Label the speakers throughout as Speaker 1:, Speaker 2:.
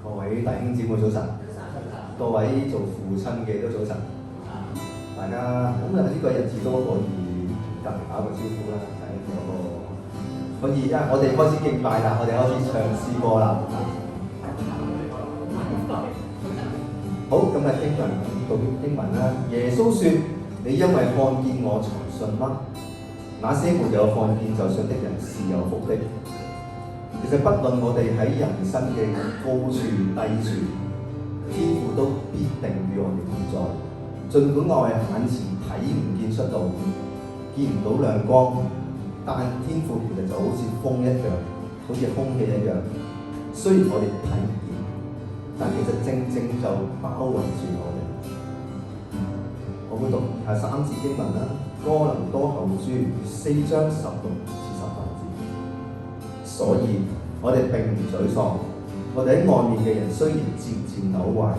Speaker 1: 各位弟兄姊妹早晨，各位做父親嘅都早晨，大家咁呢個日子都可以隔離打個招呼啦，有個可以，因為我哋開始敬拜啦，我哋開始唱詩歌啦。好，咁啊經文讀經文啦。耶穌說：你因為看見我才信嗎？那些沒有看見就信的人是有福的。其實不論我哋喺人生嘅高處低處，天父都必定與我哋同在。儘管我哋眼前睇唔見出路，見唔到亮光，但天父其實就好似風一樣，好似空氣一樣。雖然我哋睇唔見，但其實正正就包圍住我哋。我會讀以下3節經文啦，《哥林多後書》4章16至18節。所以我哋並唔沮喪，我哋喺外面嘅人雖然漸漸朽壞，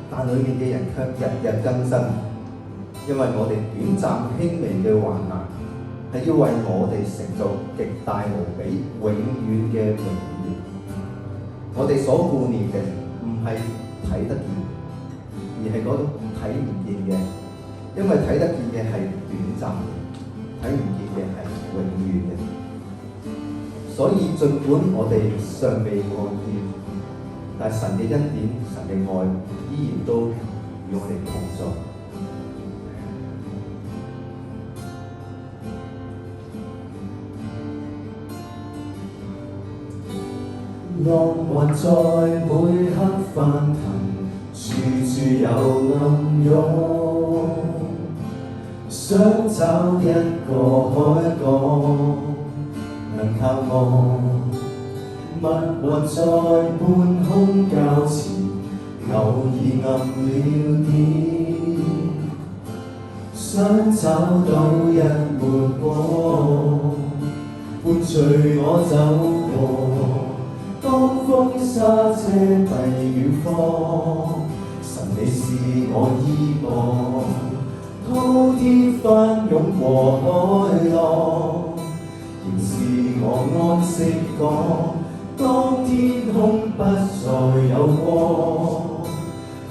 Speaker 1: 但裏面嘅人卻日日更新，因為我哋短暫輕微嘅患難，係要為我哋成就極大無比、永遠嘅榮耀。我哋所顧念嘅唔係睇得見，而係嗰種睇唔見嘅，因為睇得見嘅係短暫，睇唔見嘅係永遠嘅。所以儘管我哋尚未看見，但神嘅恩典、神嘅愛依然都與我哋同在。浪雲在每刻翻騰，處處有暗湧，想找一個海港能靠岸。密雲在半空交纏，偶爾暗了點，想找到一抹光，伴隨我走過。當風沙遮蔽遠方，神你是我依傍，滔天翻湧過海浪，仍是我安息港。當天空不再有光，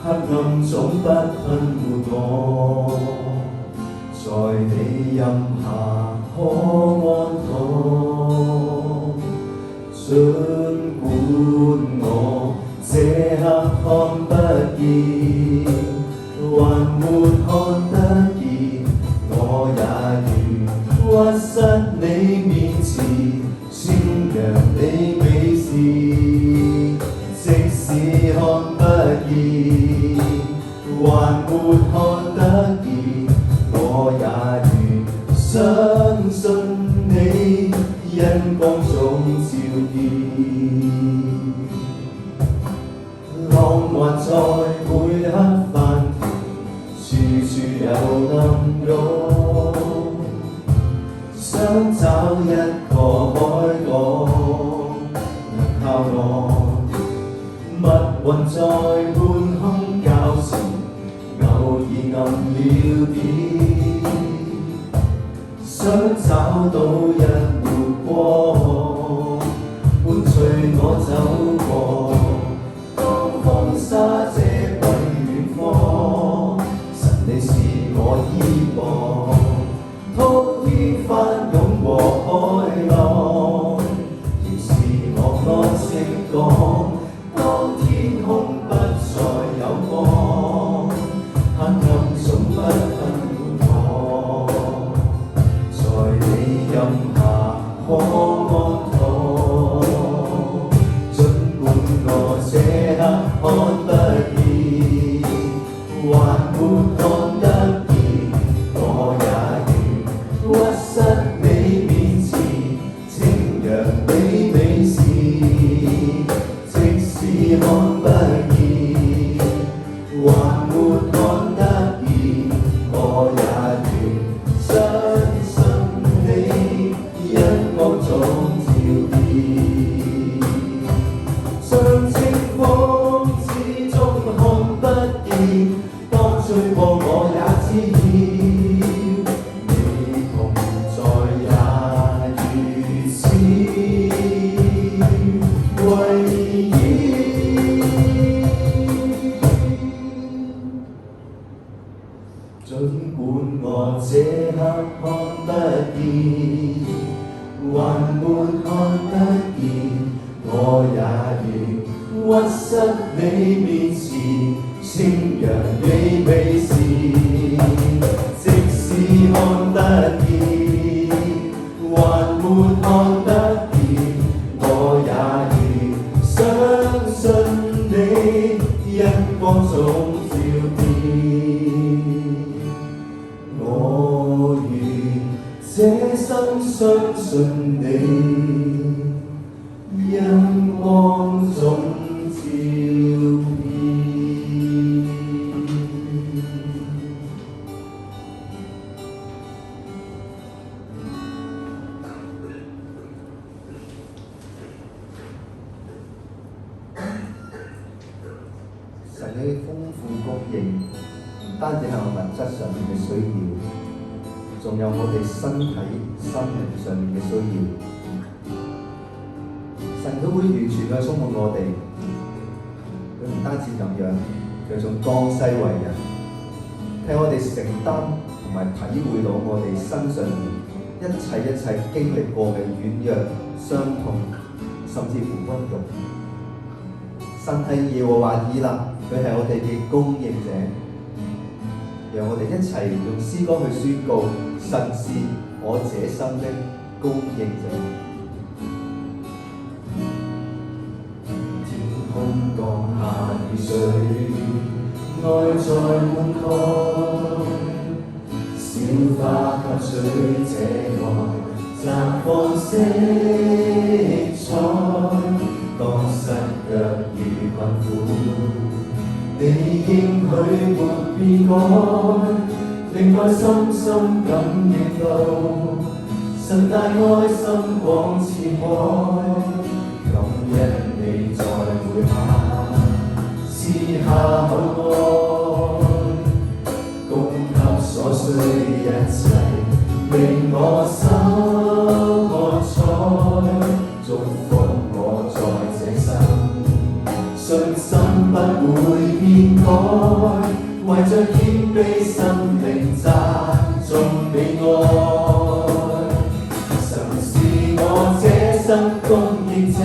Speaker 1: 黑暗總不吞沒我，在你蔭下可安躺。儘管我這刻看不見，還沒看得見，我也願屈膝你面前，宣揚你美事。即使看不見，還沒看得見，我也願相信你恩光總照見。浪還在每刻翻騰，處處有暗湧，想找一個海港能靠岸。密雲在半空交纏，偶爾暗了點，想找到一抹光，伴隨我走過。當風沙遮蔽遠方，神你是我依傍，滔天翻湧過海浪，仍是我安息港。當天空不再有光，黑暗總不吞沒我，在你蔭下可安躺。儘管我這刻看不見，還沒看得見，我也願屈膝你面前，稱揚你美事。即使看不見，還沒看得見，我也願相信你恩光總照見。像清風始終看不見，當吹過我也知曉，你同在也如此。圍繞也願屈膝你面前，稱揚你美事，即使看得見，還沒看得見，我也願相信你，因光中照見。我願這生相信你，因光中照見。神嘅豐富供應，唔單止係我物質上面嘅需要，仲有我哋身體、心靈上面嘅需要。神都會完全嘅充滿我哋，佢唔單止咁樣，佢仲降世為人，替我哋承擔同埋體會到我哋身上面一切經歷過嘅軟弱、傷痛，甚至乎屈辱。神係耶和華以勒，佢係我哋嘅供應者。讓我哋一齊用詩歌去宣告：神是我這生的供應者。天空降下雨水，愛在滿開，小花吸取這愛，綻放色彩。當失腳與困苦，你應許沒變改，令我深深感應到神大愛心廣似海。感恩你在每刻賜下厚愛，供給所需一切，令我心喝彩，祝福我在這生，信心不會變改，懷着謙卑心靈讚頌你愛。神是我這生供應者，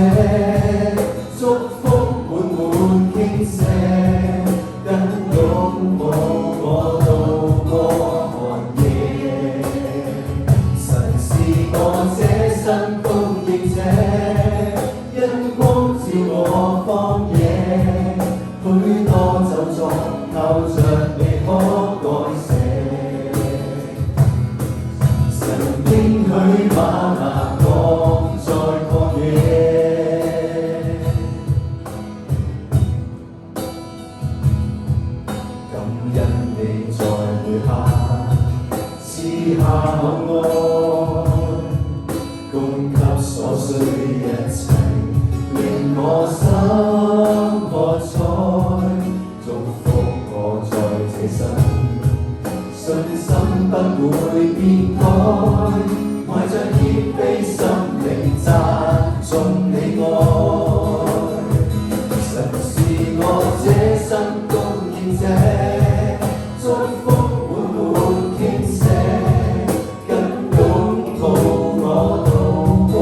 Speaker 1: 祝福滿滿傾瀉，跟擁抱我渡過寒夜。神是我這生供應者，因光照我荒野，許多咒詛靠着你可改寫。神應許嗎哪降在曠野，感恩你在每刻賜下厚愛，供給所需一切，令我心喝彩，祝福我在這生，信心不會變改，懷着謙卑心靈讚頌你愛。神是我這生供應者，祝福滿滿傾瀉，跟擁抱我渡過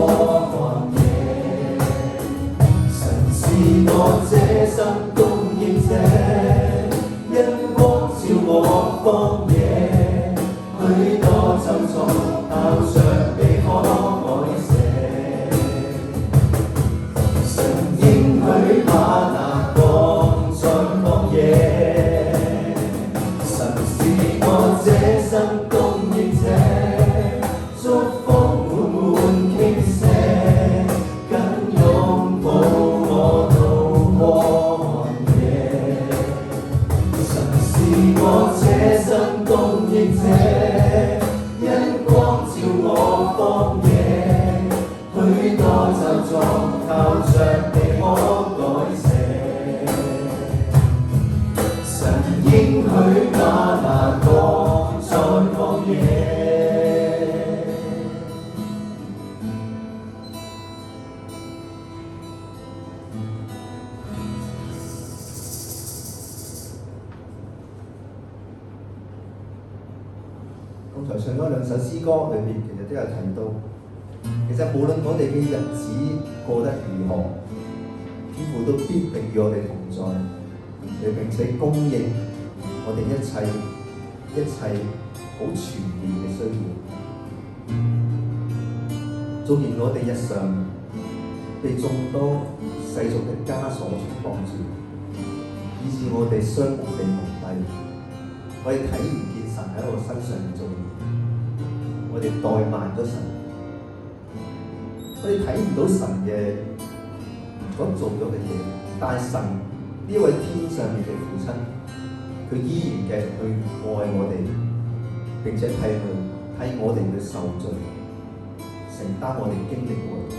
Speaker 1: 寒夜。神是我這生供應者，因光照我荒野，許多咒詛靠着你可改寫。神應許嗎哪降在曠野，神是我這生供應者，祝福滿滿傾瀉，跟擁抱我渡過寒夜。神是我這生供應者，因光照我荒野，許多咒詛靠着你可改寫。神應許嗎哪降在曠野。剛才唱咗兩首詩歌裏面，其實都有提到，其實無論我哋嘅日子過得如何，乎都必定與我哋同在，並且供應我哋一切好全面嘅需要。縱然我哋日常被眾多世俗嘅枷鎖束縛住，以致我哋雙目被蒙蔽，我哋睇唔見神喺我身上面做嘢，我哋怠慢咗神，我哋睇唔到神嘅所做咗嘅嘢。但係神呢位天上面嘅父親，佢依然嘅去愛我哋，並且替我哋去受罪，承擔我哋經歷過嘅。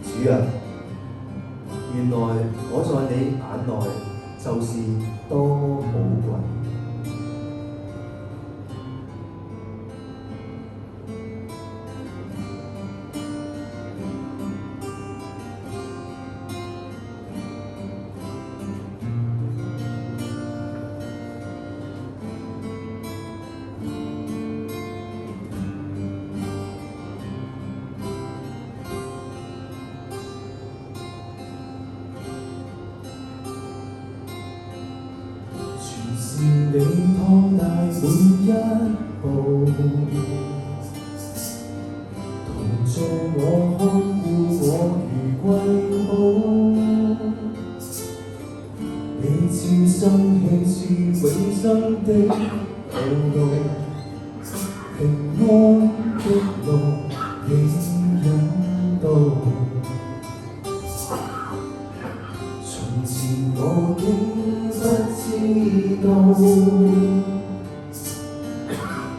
Speaker 1: 主啊，原來我在你眼內就是多麼寶貴。
Speaker 2: 是你拖帶每一步，陶造我看顧我如瑰寶。你賜生氣是永生的道路，平安的路你引導。從前我竟不知道，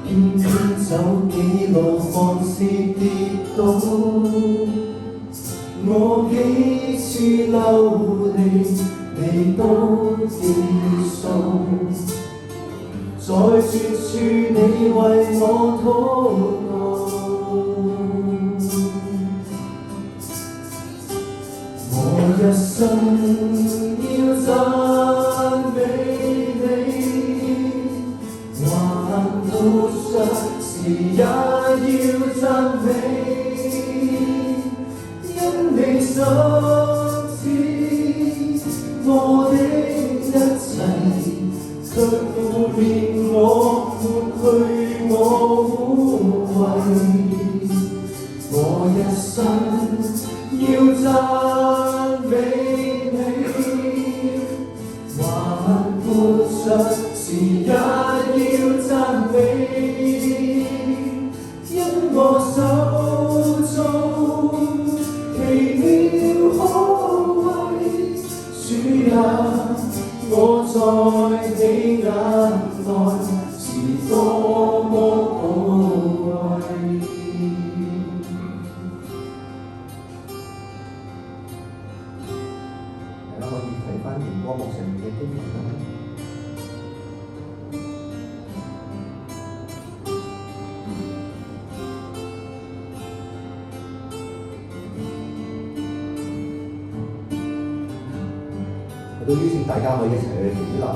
Speaker 2: 偏偏走幾路放肆跌倒，我幾次流離你都記數，在絕處你為我禱告，我一生要讚美你，還活着時也要讚美，因你深知我的一切，卻負面我抹去我污穢，我一生要讚美你，還活着時也要讚美，因我手中奇妙可畏，主啊，我在你眼內是多麼寶貴。
Speaker 1: 大家可以睇返熒光幕上面嘅經文啦。我都邀請大家可以一齊去起立啦！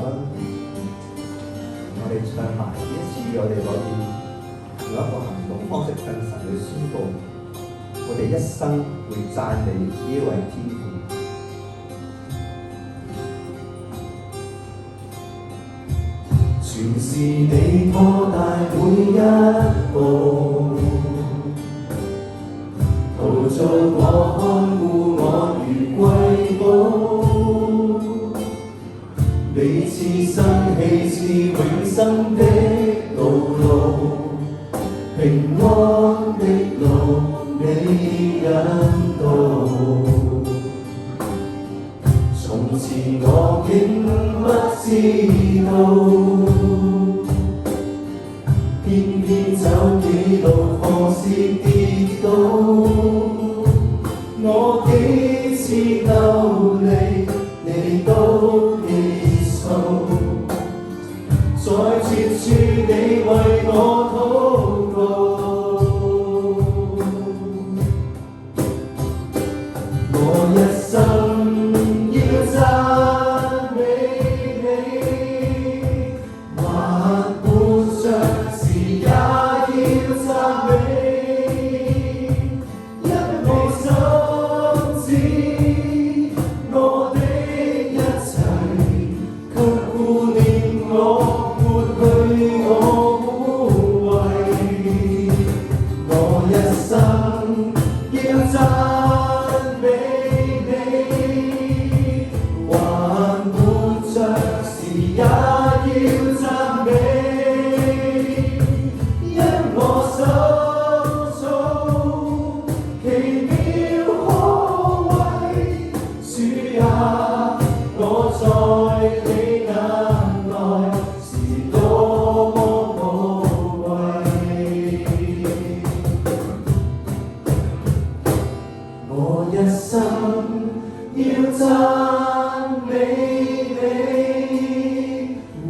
Speaker 1: 我哋唱埋呢一次，我哋可以用一個行動方式向神去宣告，我哋一生會讚美呢位天父。
Speaker 2: 全是你拖帶每一步，陶造我看顧我如瑰寶。你賜生氣是永生的道路，平安的路你引導。從前我竟不知道，偏偏走幾路放肆跌倒，我幾次流離你都記數，在絕處你為我禱告，我一生要讚美你，還活着時也要讚美，因你深知要讚美你，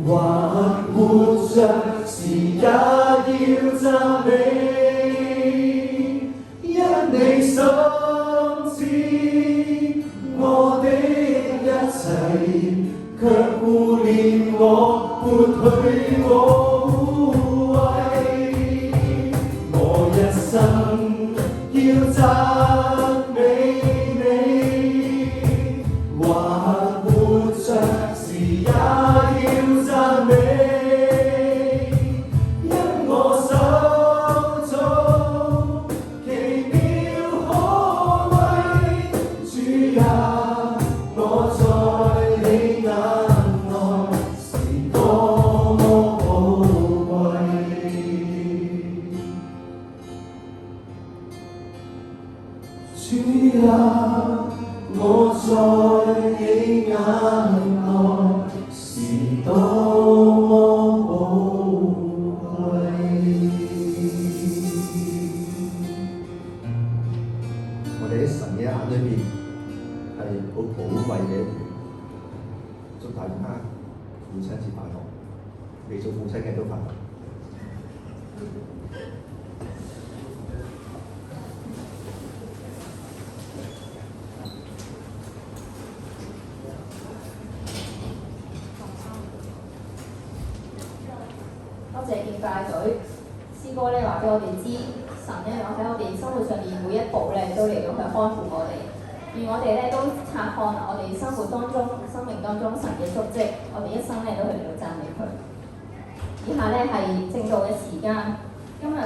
Speaker 2: 還活着時也要讚美，因你深知我的一切，卻顧念我，撥去我污穢，我一生要讚美你，還活着時也要讚美，因我手中奇妙可畏，主啊，我在你眼內是多麼寶貴。主啊，我在你眼內是多麼寶貴。
Speaker 1: 我哋喺神嘅眼裏邊係好寶貴嘅一段。祝大家父親節快樂，未做父親嘅都快樂。
Speaker 3: 多謝敬拜隊詩歌咧話俾我哋知，神咧喺我哋生活上面每一步咧都嚟到去看顧我哋，願我哋咧都察看我哋生活當中、生命當中神嘅足跡，我哋一生咧都去嚟到讚美佢。以下咧係正道嘅時間，今日。